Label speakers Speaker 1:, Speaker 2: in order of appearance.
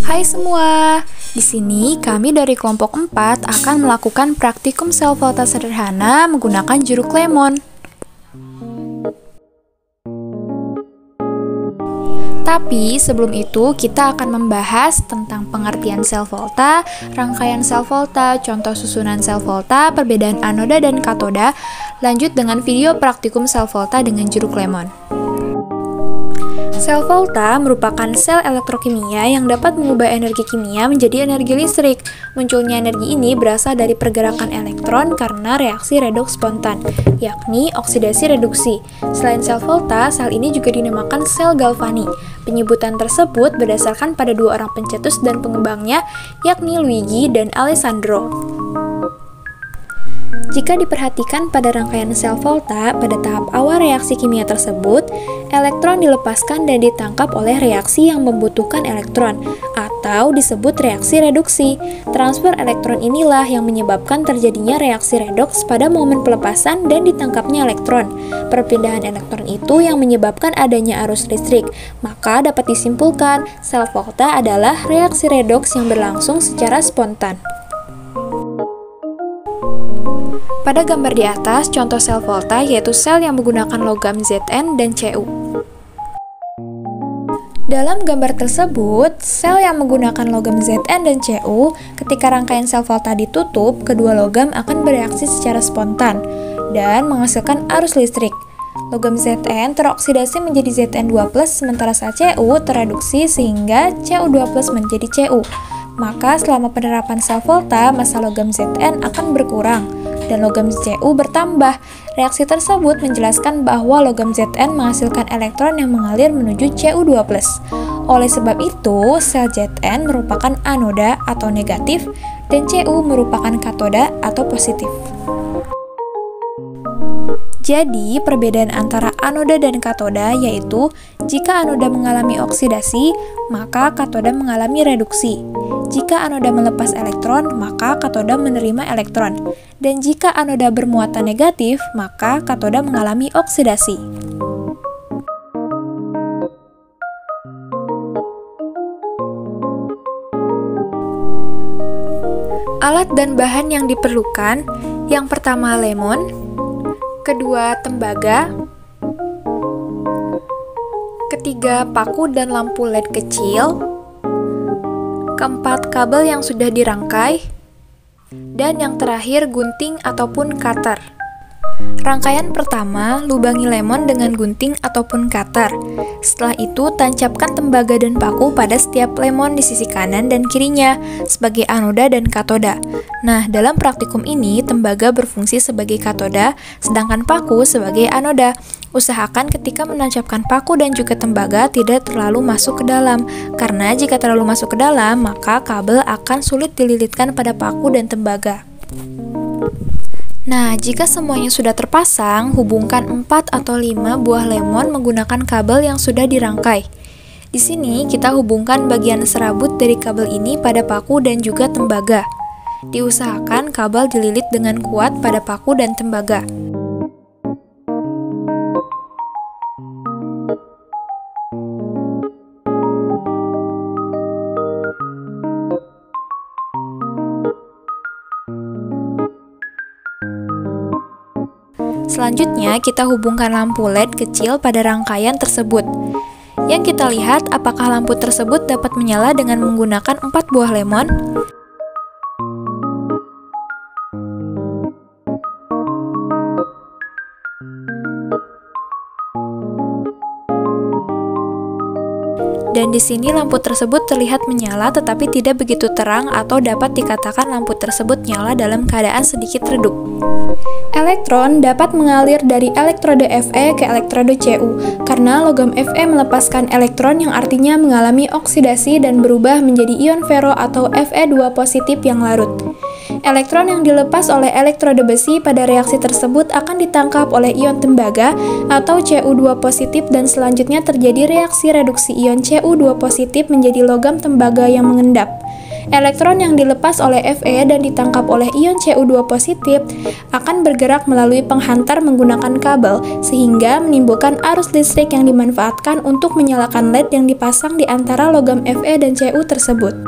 Speaker 1: Hai semua, di sini kami dari kelompok 4 akan melakukan praktikum sel volta sederhana menggunakan jeruk lemon. Tapi sebelum itu kita akan membahas tentang pengertian sel volta, rangkaian sel volta, contoh susunan sel volta, perbedaan anoda dan katoda. Lanjut dengan video praktikum sel volta dengan jeruk lemon. Sel volta merupakan sel elektrokimia yang dapat mengubah energi kimia menjadi energi listrik. Munculnya energi ini berasal dari pergerakan elektron karena reaksi redoks spontan, yakni oksidasi reduksi. Selain sel volta, sel ini juga dinamakan sel Galvani. Penyebutan tersebut berdasarkan pada dua orang pencetus dan pengembangnya, yakni Luigi dan Alessandro. Jika diperhatikan pada rangkaian sel volta, pada tahap awal reaksi kimia tersebut, elektron dilepaskan dan ditangkap oleh reaksi yang membutuhkan elektron, atau disebut reaksi reduksi. Transfer elektron inilah yang menyebabkan terjadinya reaksi redoks pada momen pelepasan dan ditangkapnya elektron. Perpindahan elektron itu yang menyebabkan adanya arus listrik, maka dapat disimpulkan sel volta adalah reaksi redoks yang berlangsung secara spontan. Pada gambar di atas, contoh sel volta yaitu sel yang menggunakan logam Zn dan Cu. Dalam gambar tersebut, sel yang menggunakan logam Zn dan Cu, ketika rangkaian sel volta ditutup, kedua logam akan bereaksi secara spontan dan menghasilkan arus listrik. Logam Zn teroksidasi menjadi Zn2+, sementara sel Cu tereduksi sehingga Cu2+ menjadi Cu. Maka selama penerapan sel volta, massa logam Zn akan berkurang dan logam Cu bertambah. Reaksi tersebut menjelaskan bahwa logam Zn menghasilkan elektron yang mengalir menuju Cu2+. Oleh sebab itu, sel Zn merupakan anoda atau negatif dan Cu merupakan katoda atau positif. Jadi, perbedaan antara anoda dan katoda yaitu jika anoda mengalami oksidasi, maka katoda mengalami reduksi. Jika anoda melepas elektron, maka katoda menerima elektron. Dan jika anoda bermuatan negatif, maka katoda mengalami oksidasi. Alat dan bahan yang diperlukan, yang pertama lemon, kedua tembaga, ketiga paku dan lampu LED kecil, keempat kabel yang sudah dirangkai, dan yang terakhir gunting ataupun cutter. Rangkaian pertama, lubangi lemon dengan gunting ataupun cutter. Setelah itu, tancapkan tembaga dan paku pada setiap lemon di sisi kanan dan kirinya sebagai anoda dan katoda. Nah, dalam praktikum ini, tembaga berfungsi sebagai katoda, sedangkan paku sebagai anoda. Usahakan ketika menancapkan paku dan juga tembaga tidak terlalu masuk ke dalam, karena jika terlalu masuk ke dalam, maka kabel akan sulit dililitkan pada paku dan tembaga. Nah, jika semuanya sudah terpasang, hubungkan 4 atau 5 buah lemon menggunakan kabel yang sudah dirangkai. Di sini, kita hubungkan bagian serabut dari kabel ini pada paku dan juga tembaga. Diusahakan kabel dililit dengan kuat pada paku dan tembaga. Selanjutnya, kita hubungkan lampu LED kecil pada rangkaian tersebut. Yang kita lihat, apakah lampu tersebut dapat menyala dengan menggunakan 4 buah lemon? Dan di sini lampu tersebut terlihat menyala tetapi tidak begitu terang atau dapat dikatakan lampu tersebut nyala dalam keadaan sedikit redup. Elektron dapat mengalir dari elektrode Fe ke elektrode Cu karena logam Fe melepaskan elektron yang artinya mengalami oksidasi dan berubah menjadi ion fero atau Fe2 positif yang larut. Elektron yang dilepas oleh elektrode besi pada reaksi tersebut akan ditangkap oleh ion tembaga atau Cu2 positif dan selanjutnya terjadi reaksi reduksi ion Cu2 positif menjadi logam tembaga yang mengendap. Elektron yang dilepas oleh Fe dan ditangkap oleh ion Cu2 positif akan bergerak melalui penghantar menggunakan kabel, sehingga menimbulkan arus listrik yang dimanfaatkan untuk menyalakan LED yang dipasang di antara logam Fe dan Cu tersebut.